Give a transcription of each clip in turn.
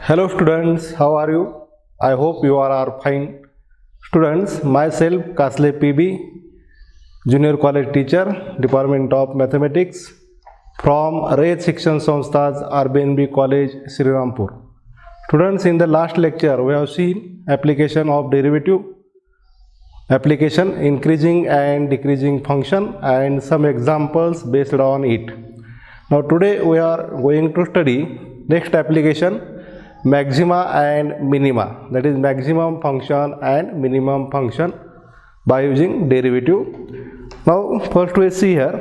Hello students, how are you? I hope you are fine. Students, myself Kasle PB, Junior College Teacher, Department of Mathematics from Rayat Shikshan Samsthas RBNB College, Srirampur. Students, in the last lecture we have seen application of derivative, application increasing and decreasing function and some examples based on it. Now today we are going to study next application, maxima and minima, that is maximum function and minimum function by using derivative. Now first we see here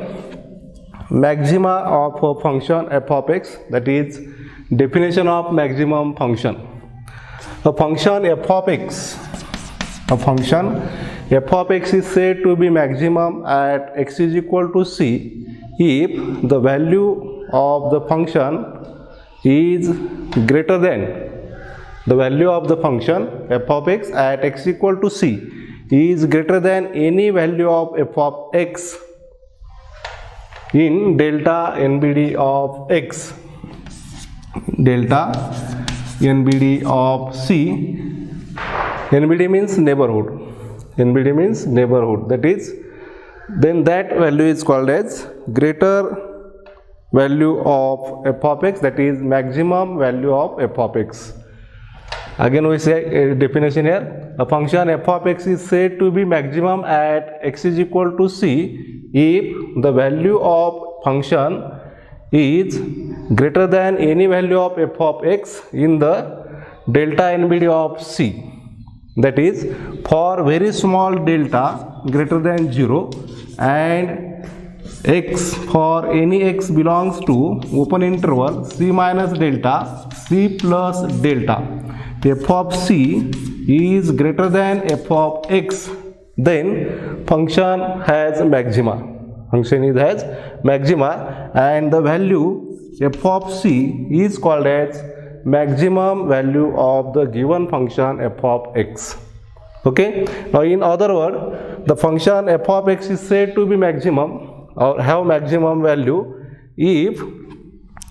maxima of a function f of x, that is definition of maximum function. A function f of x, is said to be maximum at x is equal to c if the value of the function is greater than the value of the function f of x at x equal to c is greater than any value of f of x in delta NBD of x, delta NBD of c. NBD means neighborhood. NBD means neighborhood. That is, then that value is called as greater value of f of x, that is maximum value of f of x. Again we say a definition here, a function f of x is said to be maximum at x is equal to c if the value of function is greater than any value of f of x in the delta NBD of c. That is, for very small delta greater than 0 and x, for any x belongs to open interval c minus delta, c plus delta, f of c is greater than f of x, then function has maxima. Function has maxima and the value f of c is called as maximum value of the given function f of x. Okay. Now in other words, the function f of x is said to be maximum or have maximum value if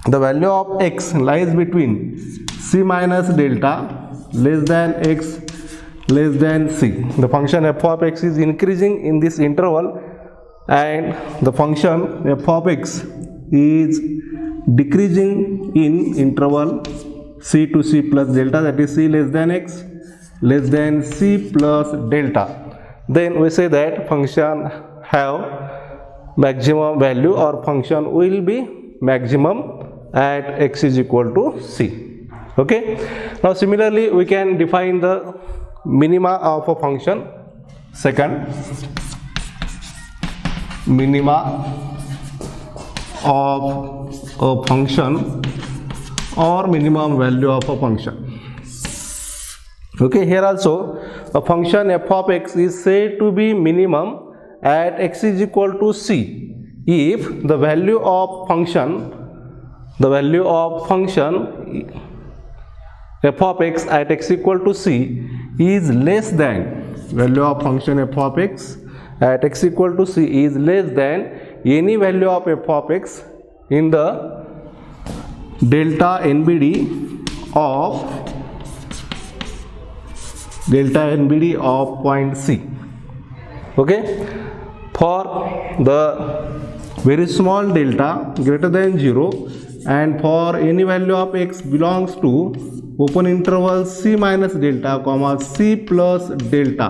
the value of x lies between c minus delta less than x less than c. The function f of x is increasing in this interval and the function f of x is decreasing in interval c to c plus delta, that is c less than x less than c plus delta. Then we say that function have maximum value or function will be maximum at x is equal to c. Okay. Now similarly we can define the minima of a function. Second, minima of a function or minimum value of a function. Okay, here also a function f of x is said to be minimum at x is equal to c if the value of function f of x at x equal to c is less than value of function f of x at x equal to c is less than any value of f of x in the delta NBD of point c. Okay. For the very small delta greater than 0 and for any value of x belongs to open interval c minus delta comma c plus delta,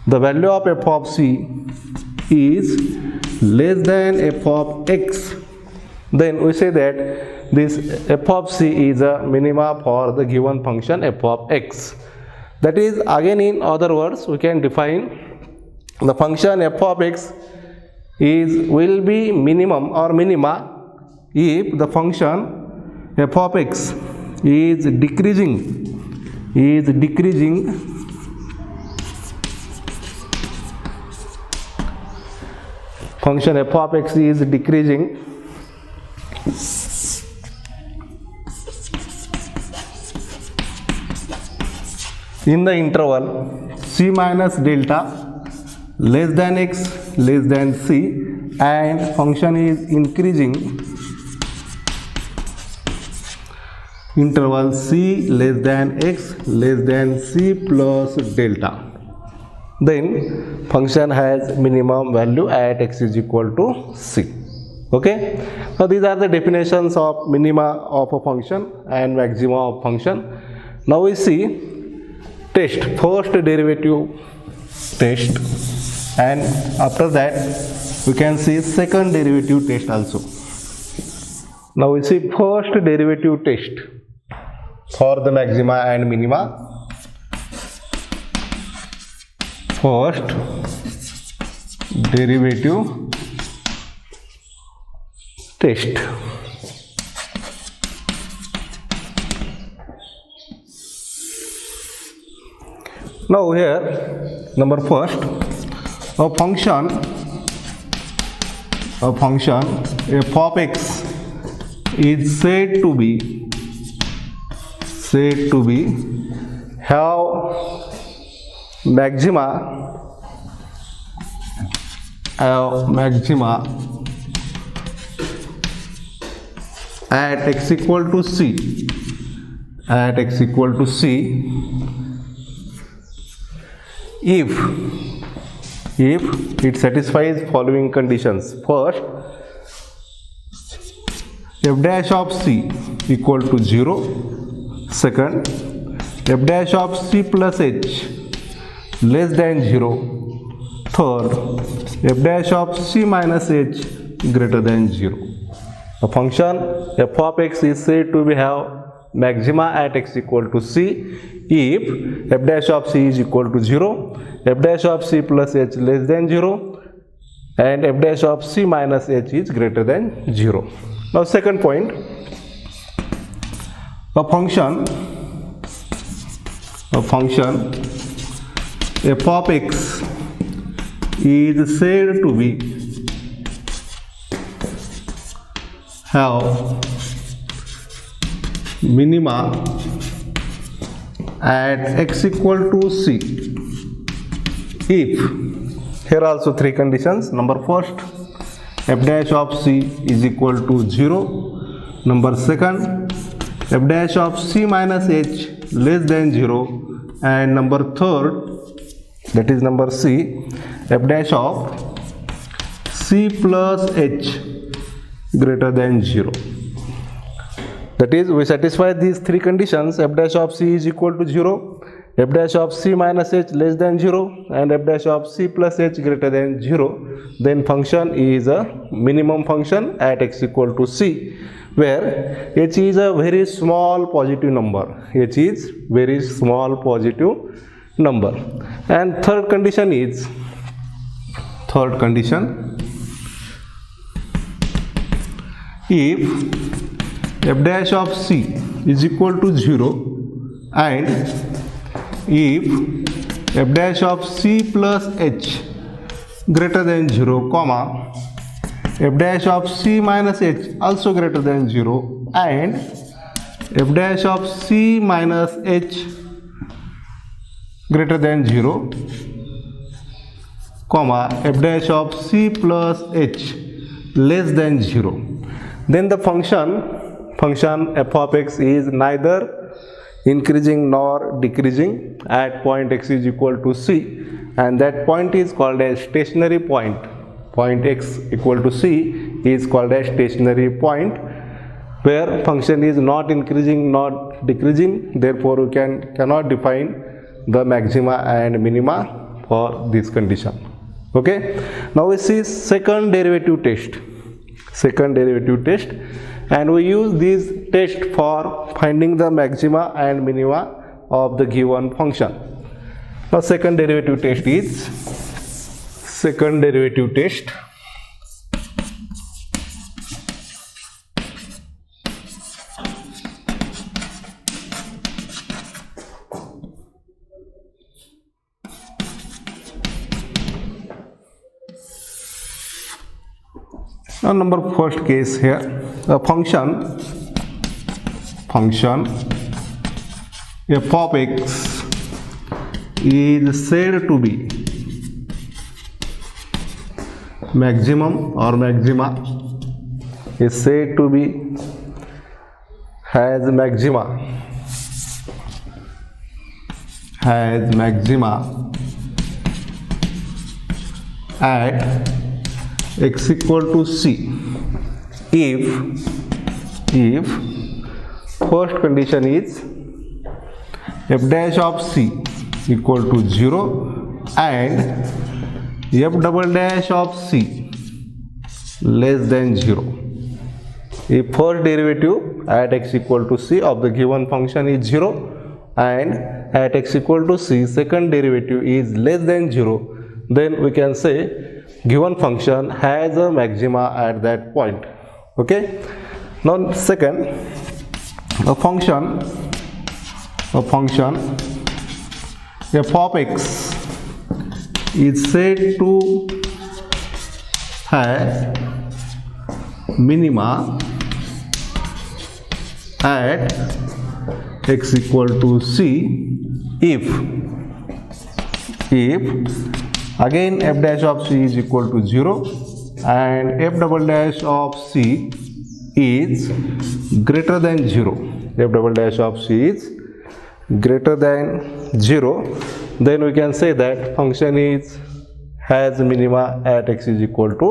the value of f of c is less than f of x, then we say that this f of c is a minima for the given function f of x. That is, again in other words we can define the function f of x will be minimum or minima if the function f of x is decreasing function f of x is decreasing in the interval c minus delta less than x less than c and function is increasing interval c less than x less than c plus delta, then function has minimum value at x is equal to c. Okay, now these are the definitions of minima of a function and maxima of function. Now we see test, first derivative test, and after that we can see second derivative test also. Now we see first derivative test for the maxima and minima. First derivative test. Now here, number first, a function f of x is said to be have maxima at x equal to c, if it satisfies following conditions. First, f dash of c equal to 0. Second, f dash of c plus h less than 0. Third, f dash of c minus h greater than 0. A function f of x is said to have maxima at x equal to c if f dash of c is equal to 0, f dash of c plus h less than 0, and f dash of c minus h is greater than 0. Now second point, a function f of x is said to be have minima at x equal to c if, here also three conditions. Number first, f dash of c is equal to 0. Number second, f dash of c minus h less than 0, and number third, that is number c, f dash of c plus h greater than 0. That is, we satisfy these three conditions: f dash of c is equal to 0, f dash of c minus h less than 0, and f dash of c plus h greater than 0. Then function is a minimum function at x equal to c, where h is a very small positive number. H is very small positive number. And third condition, if f dash of c is equal to 0 and if f dash of c plus h greater than 0, comma, f dash of c minus h also greater than 0, and f dash of c minus h greater than 0, comma, f dash of c plus h less than 0, then the function f of x is neither increasing nor decreasing at point x is equal to c, and that point is called a stationary point. Point x equal to c is called a stationary point, where function is not increasing nor decreasing. Therefore we cannot define the maxima and minima for this condition. Okay, now we see second derivative test, and we use this test for finding the maxima and minima of the given function. Now second derivative test is now number first case here, a function f of x is said to be maximum or maxima is said to be has maxima at x equal to c if first condition is f dash of c equal to 0 and f double dash of c less than 0. If first derivative at x equal to c of the given function is 0 and at x equal to c second derivative is less than 0, then we can say given function has a maxima at that point. Okay. Now second, a function f of x is said to have minima at x equal to c if again f dash of c is equal to 0 and f double dash of c is greater than 0. F double dash of c is greater than 0, then we can say that function has minima at x is equal to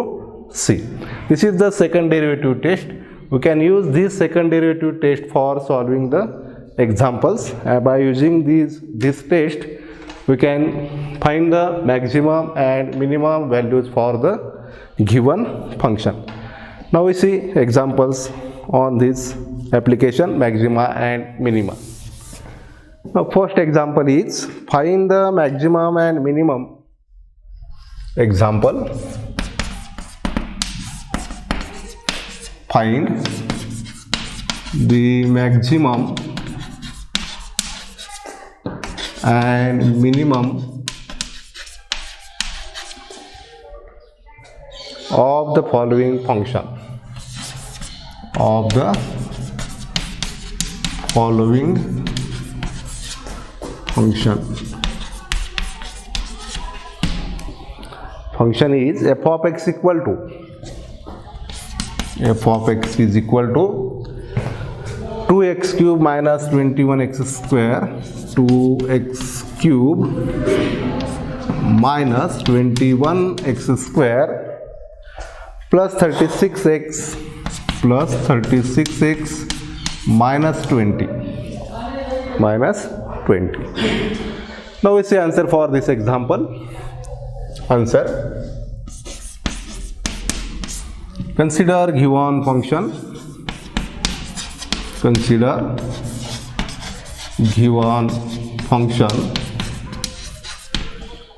c. This is the second derivative test. We can use this second derivative test for solving the examples. By using this test, we can find the maximum and minimum values for the given function. Now we see examples on this application, maxima and minima. Now first example is find the maximum and minimum. Example, find the maximum and minimum of the following function. Function is f of x is equal to 2x cube minus 21x square, 2x cube minus 21x square plus 36x minus 20. Now we see answer for this example. Answer: consider given function.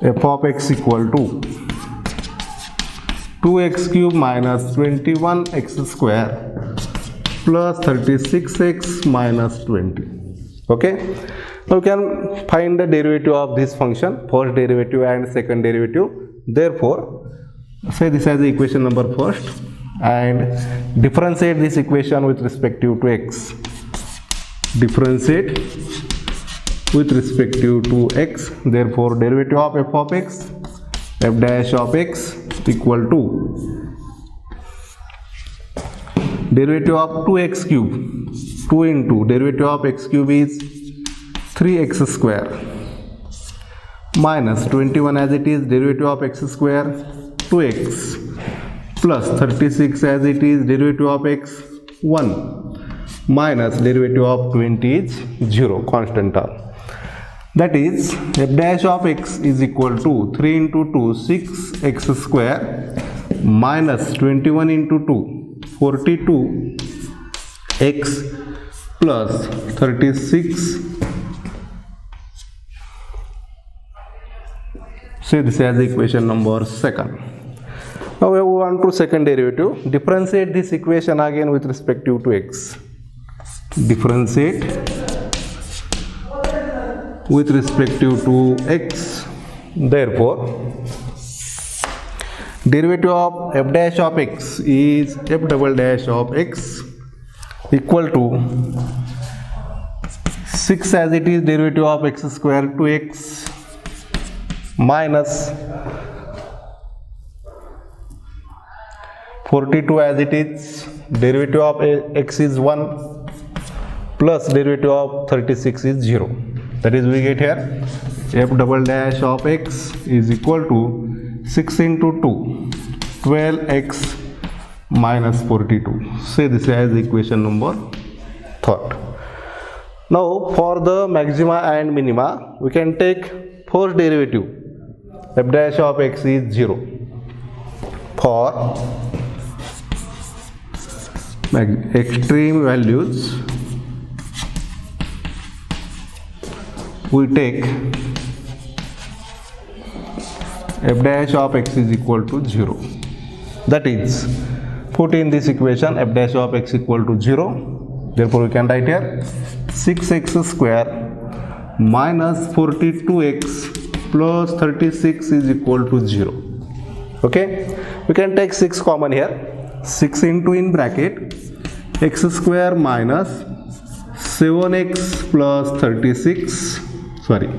F of x equal to 2x cube minus 21x square plus 36x minus 20. Okay. Now we can find the derivative of this function, first derivative and second derivative. Therefore, say this as the equation number first and differentiate this equation with respect to x. Differentiate with respect to x. Therefore, derivative of f of x, f dash of x equal to derivative of 2x cube. 2 into derivative of x cube is 3x square minus 21 as it is derivative of x square 2x plus 36 as it is derivative of x 1 minus derivative of 20 is 0, constant term. That is f dash of x is equal to 3 into 2 6x square minus 21 into 2 42 x plus 36. See this as equation number second. Now we move on to second derivative. Differentiate this equation again with respect to x. Differentiate with respect to x. Therefore, derivative of f dash of x is f double dash of x equal to 6 as it is derivative of x square 2x minus 42 as it is derivative of x is 1 plus derivative of 36 is 0. That is, we get here f double dash of x is equal to 6 into 2, 12x minus 42. Say this as equation number 3rd. Now for the maxima and minima, we can take first derivative. F dash of x is 0. For extreme values, we take f dash of x is equal to 0. That is, put in this equation f dash of x equal to 0. Therefore, we can write here 6x square minus 42x plus 36 is equal to 0. Okay, we can take 6 common here. 6 into in bracket x square minus 7x plus 36. Sorry, we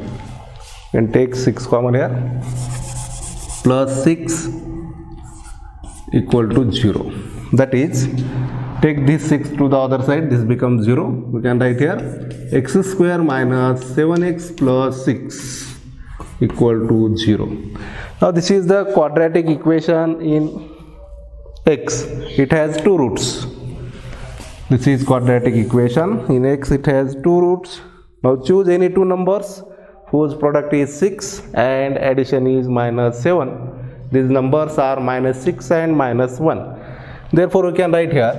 can take 6 common here, plus 6 equal to 0. That is, take this 6 to the other side, this becomes 0. We can write here x square minus 7x plus 6 equal to 0. Now this is the quadratic equation in x. It has 2 roots. This is quadratic equation. In x it has 2 roots. Now choose any 2 numbers whose product is 6 and addition is minus 7. These numbers are minus 6 and minus 1. Therefore, we can write here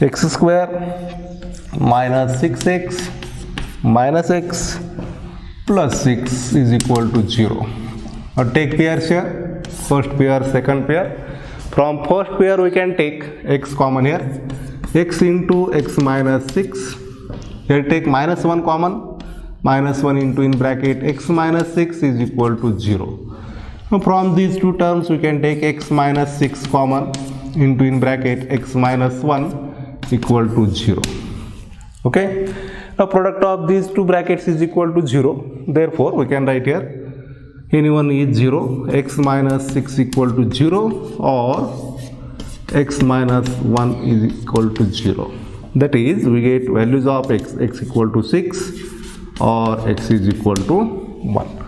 x square minus 6x minus x plus 6 is equal to 0. Now take pairs here, first pair, second pair. From first pair we can take x common here, x into x minus 6. Here take minus 1 common, minus 1 into in bracket x minus 6 is equal to 0. Now from these two terms we can take x minus 6 common, into in bracket x minus 1 equal to 0. Okay, now product of these two brackets is equal to 0. Therefore, we can write here anyone is 0, x minus 6 equal to 0 or x minus 1 is equal to 0. That is, we get values of x equal to 6 or x is equal to 1.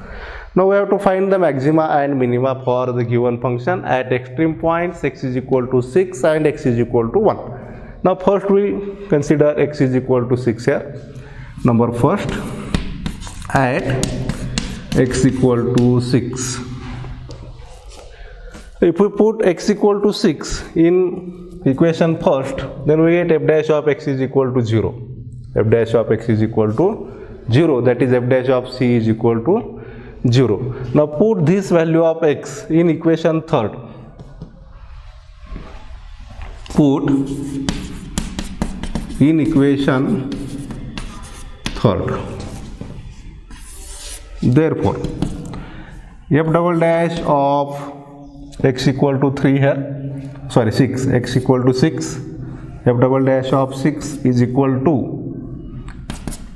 Now we have to find the maxima and minima for the given function at extreme points x is equal to 6 and x is equal to 1. Now first we consider x is equal to 6 here. Number first, at x equal to 6. If we put x equal to 6 in equation first, then we get f dash of x is equal to 0. F dash of x is equal to 0, that is f dash of c is equal to 0. Now put this value of x in equation third. Put in equation third. Therefore, f double dash of x equal to 3 here, sorry 6, x equal to 6, f double dash of 6 is equal to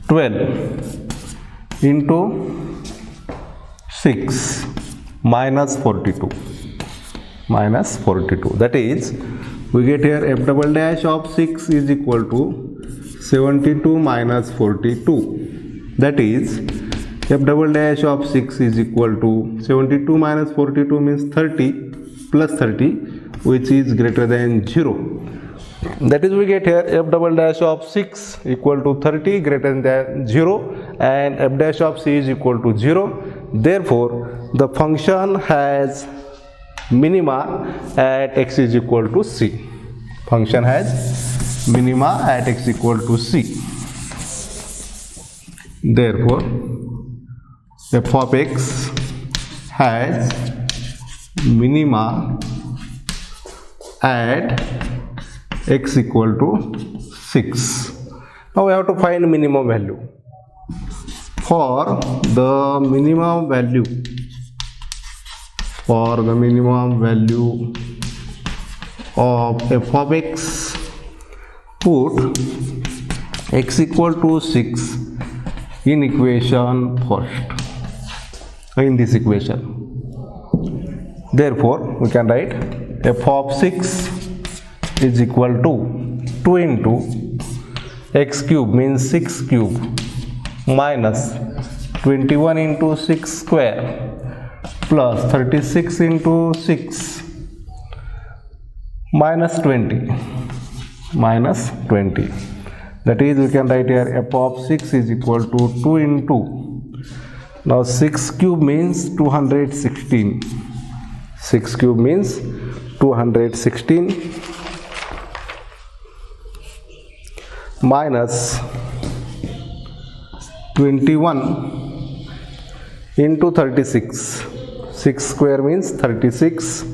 12 into 6 minus 42. That is, we get here f double dash of 6 is equal to 72 minus 42. That is, f double dash of 6 is equal to 72 minus 42 means 30 plus 30, which is greater than 0. That is, we get here f double dash of 6 equal to 30 greater than 0 and f dash of c is equal to 0. Therefore, the function has minima at x is equal to c. Function has minima at x equal to c. Therefore, f of x has minima at x equal to 6. Now we have to find minimum value. For the minimum value of f of x, put x equal to 6 in equation first, in this equation. Therefore, we can write f of 6 is equal to 2 into x cube means 6 cube minus 21 into 6 square plus 36 into 6 minus 20. That is, we can write here f of 6 is equal to 2 into, now 6 cube means 216. 6 cube means 216 minus 21 into 36. 6 square means 36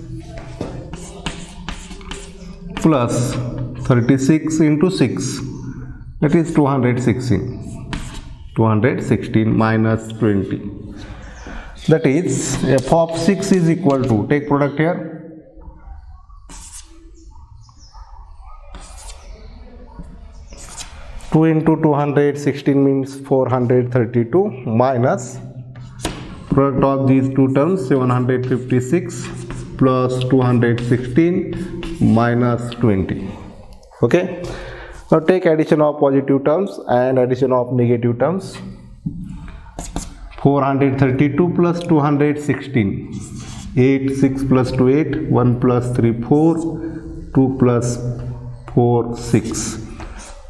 plus 36 into 6, that is 216. 216 minus 20. That is, f of 6 is equal to, take product here, 2 into 216 means 432 minus product of these two terms 756 plus 216 minus 20. Okay. Now take addition of positive terms and addition of negative terms. 432 plus 216, 8, 6 plus 2, 8, 1 plus 3, 4, 2 plus 4, 6.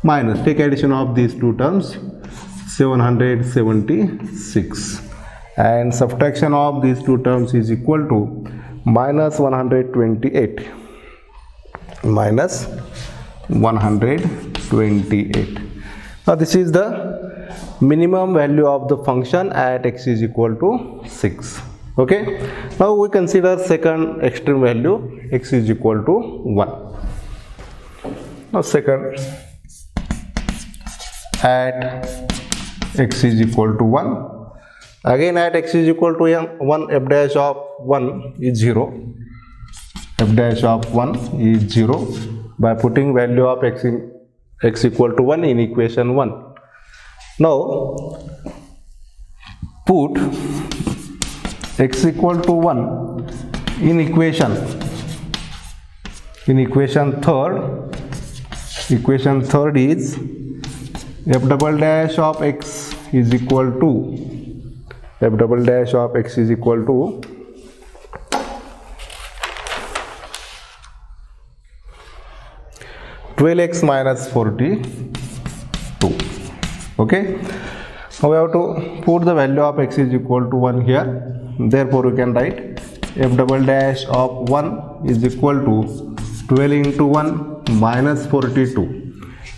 Minus, take addition of these two terms, 776. And subtraction of these two terms is equal to minus 128. Minus 128. Now this is the minimum value of the function at x is equal to 6. Okay. Now we consider second extreme value, x is equal to 1. Now second, at x is equal to 1. Again at x is equal to 1, f dash of 1 is 0. F dash of 1 is 0 by putting value of x equal to 1 in equation 1. Now put x equal to 1 in equation third. Equation third is f double dash of x is equal to, f double dash of x is equal to (12x minus 42). Okay. Now we have to put the value of x is equal to 1 here. Therefore we can write f double dash of 1 is equal to 12 into 1 minus 42.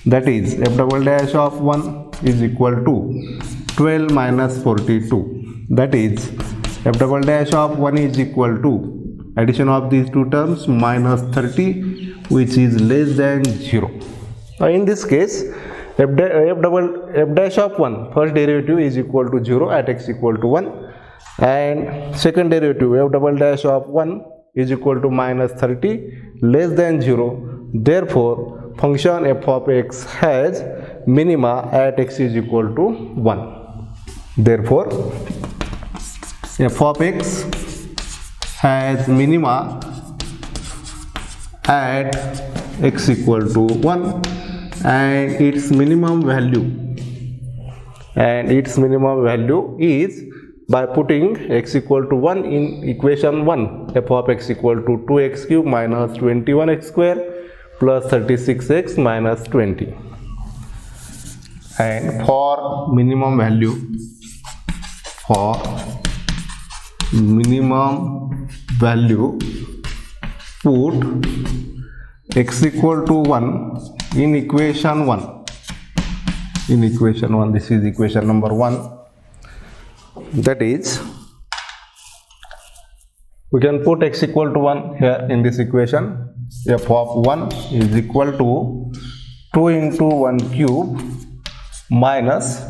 That is, f double dash of 1 is equal to 12 minus 42. That is, f double dash of 1 is equal to addition of these two terms minus 30, which is less than 0. Now in this case, f dash of 1 first derivative is equal to 0 at x equal to 1, and second derivative f double dash of 1 is equal to minus 30 less than 0. Therefore function f of x has minima at x is equal to 1. Therefore f of x has minima at x equal to 1, and its minimum value is by putting x equal to 1 in equation 1, f of x equal to 2x cube minus 21x square plus 36x minus 20. And for minimum value, put x equal to 1 in equation 1. This is equation number 1. That is, we can put x equal to 1 here in this equation. F of 1 is equal to 2 into 1 cube minus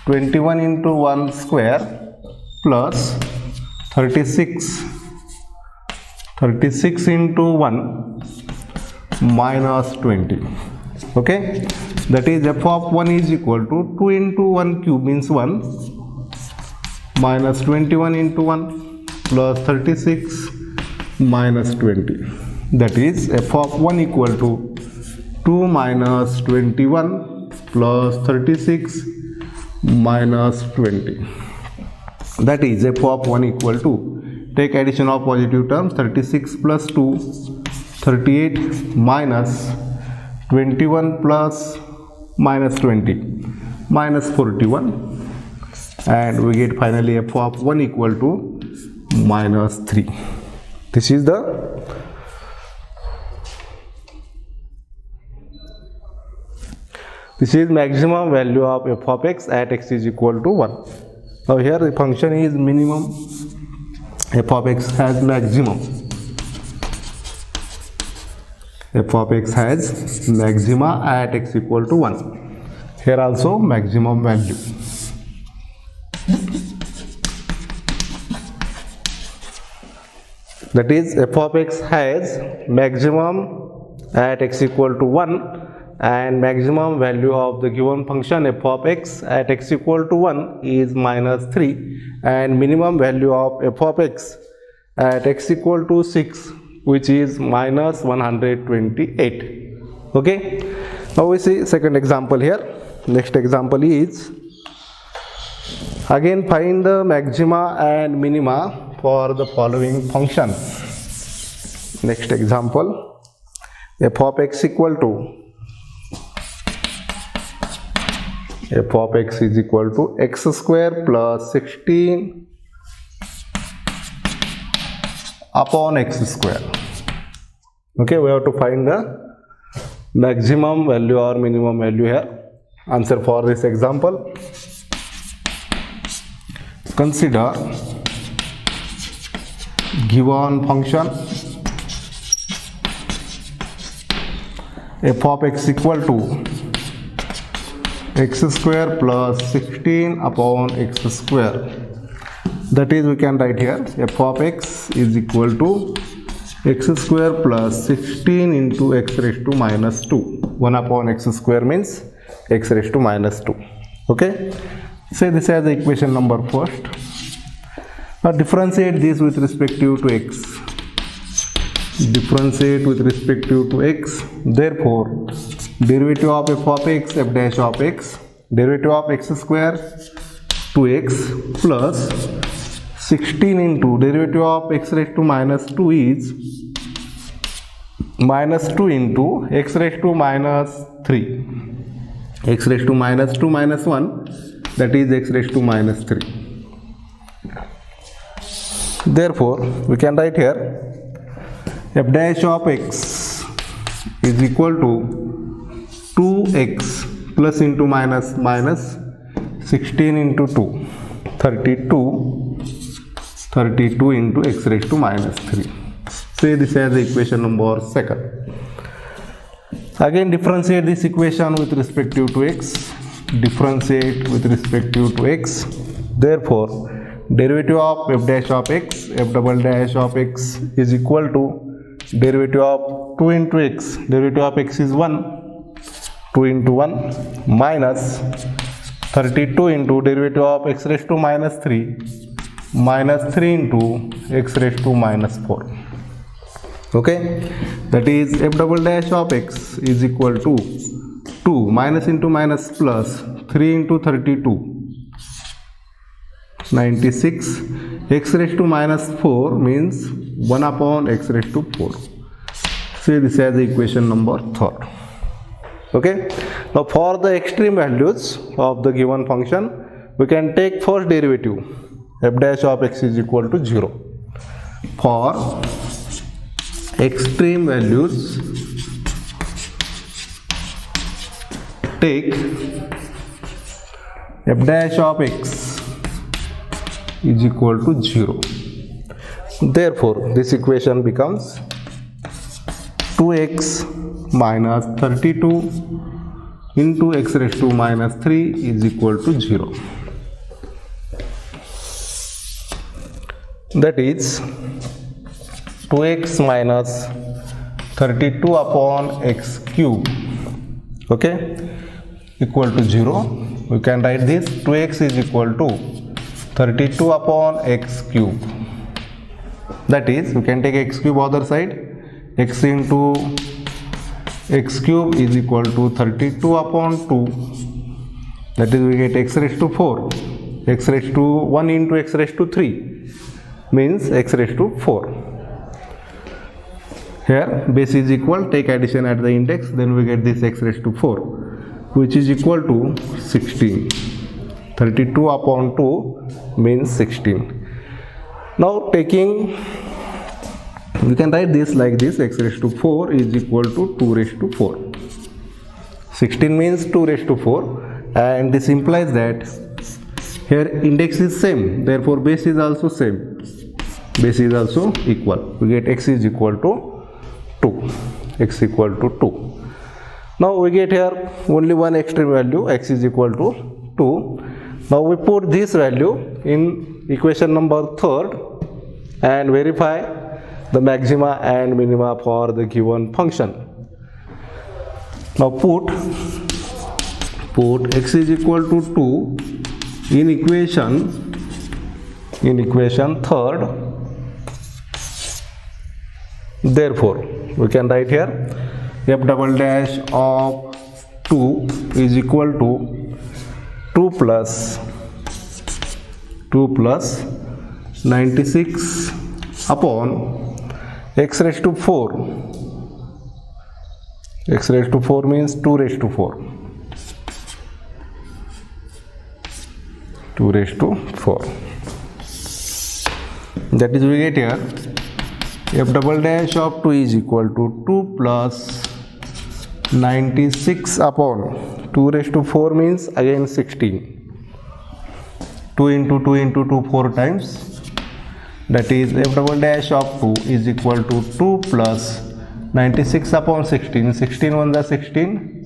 21 into 1 square plus 36 into 1 minus 20. Okay, that is f of 1 is equal to 2 into 1 cube means 1 minus 21 into 1 plus 36 minus 20. That is f of 1 equal to 2 minus 21 plus 36 minus 20. That is f of 1 equal to, take addition of positive terms, 36 plus 2, 38 minus 21 plus minus 20, minus 41, and we get finally f of 1 equal to minus 3. This is maximum value of f of x at x is equal to 1. Now here the function is minimum, f of x has maximum. F of x has maxima at x equal to 1. Here also maximum value. That is, f of x has maximum at x equal to 1, and maximum value of the given function f of x at x equal to 1 is minus 3, and minimum value of f of x at x equal to 6, which is minus 128. Okay, now we see second example here. Next example is, again find the maxima and minima for the following functions. Next example, f of x equal to, f of x is equal to x square plus 16 upon x square. Okay, we have to find the maximum value or minimum value here. Answer for this example. Consider given function f of x equal to x square plus 16 upon x square. That is, we can write here f of x is equal to x square plus 16 into x raised to minus 2. 1 upon x square means x raised to minus 2. Okay, say this as the equation number first. Now differentiate this with respect to x. Differentiate with respect to x. Therefore, derivative of f of x, f dash of x, derivative of x square 2x plus 16 into derivative of x raised to minus 2 is minus 2 into x raised to minus 3. X raised to minus 2 minus 1, that is x raised to minus 3. Therefore, we can write here f dash of x is equal to 2x plus into minus minus 16 into 2, 32 into x raised to minus 3. Say this as the equation number second. Again differentiate this equation with respect to x. Differentiate with respect to x. Therefore, derivative of f dash of x, f double dash of x is equal to derivative of 2 into x. Derivative of x is 1. 2 into 1 minus 32 into derivative of x raised to minus 3, minus 3 into x raised to minus 4. Okay, that is f double dash of x is equal to 2 minus into minus plus 3 into 32, 96, x raised to minus 4 means 1 upon x raised to 4. Say this as the equation number third. Okay, now for the extreme values of the given function, we can take first derivative, f dash of x is equal to 0. For extreme values, take f dash of x is equal to 0. Therefore, this equation becomes 2x minus 32 into x raised to minus 3 is equal to 0. That is 2x minus 32 upon x cube, okay, equal to 0. We can write this 2x is equal to 32 upon x cube. That is, we can take x cube other side, x into x cube is equal to 32 upon 2, that is we get x raised to 4, x raised to 1 into x raised to 3 means x raised to 4. Here base is equal, take addition at the index, then we get this x raised to 4 which is equal to 16. 32 upon 2 means 16. Now taking, we can write this like this, x raised to 4 is equal to 2 raised to 4. 16 means 2 raised to 4, and this implies that here index is same, therefore base is also same, base is also equal. We get x is equal to 2, x equal to 2. Now we get here only one extra value, x is equal to 2. Now we put this value in equation number 3rd and verify the maxima and minima for the given function. Now put x is equal to 2 in equation 3rd. Therefore we can write here f double dash of 2 is equal to 2 plus 96 upon x raised to 4. X raised to 4 means 2 raised to 4. 2 raised to 4. That is we get here f double dash of 2 is equal to 2 plus 96 upon 2 raised to 4 means again 16. 2 into 2 into 2 4 times, that is f double dash of 2 is equal to 2 plus 96 upon 16. 16 1 the 16,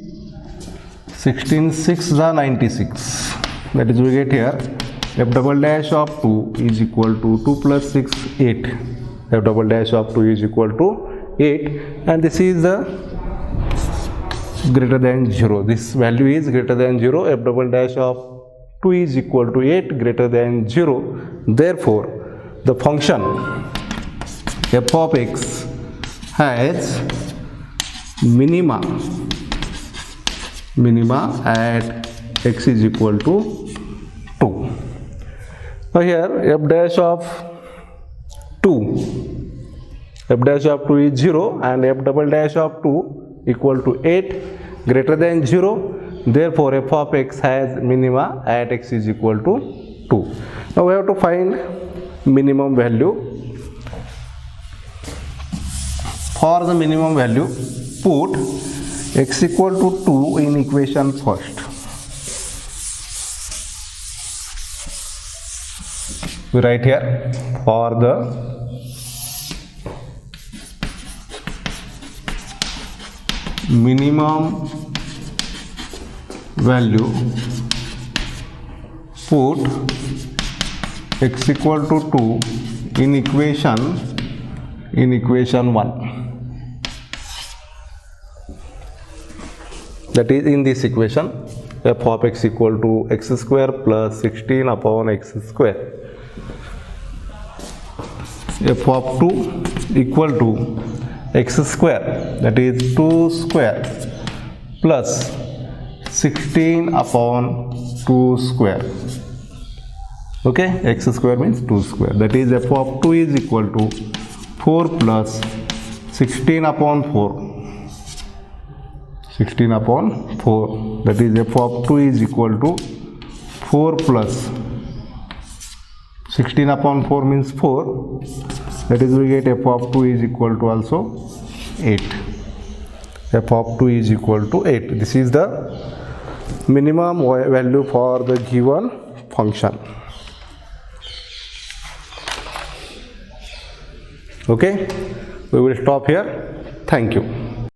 16 6 the 96. That is we get here f double dash of 2 is equal to 2 plus 6 8. F double dash of 2 is equal to 8, and this is the greater than 0. This value is greater than 0. F double dash of 2 is equal to 8, greater than 0. Therefore the function f of x has minima at x is equal to 2. Now here f dash of 2 is 0 and f double dash of 2 equal to 8, greater than 0. Therefore f of x has minima at x is equal to 2. Now we have to find minimum value. For the minimum value, put x equal to 2 in equation first. We write here for the minimum value, put x equal to 2 in equation 1. That is in this equation f of x equal to x square plus 16 upon x square. F of 2 equal to x square, that is 2 square plus 16 upon 2 square. Okay, x square means 2 square, that is f of 2 is equal to 4 plus 16 upon 4. 16 upon 4, that is f of 2 is equal to 4 plus 16 upon 4 means 4, that is we get f of 2 is equal to also 8. F of 2 is equal to 8. This is the minimum value for the given function. Okay, we will stop here. Thank you.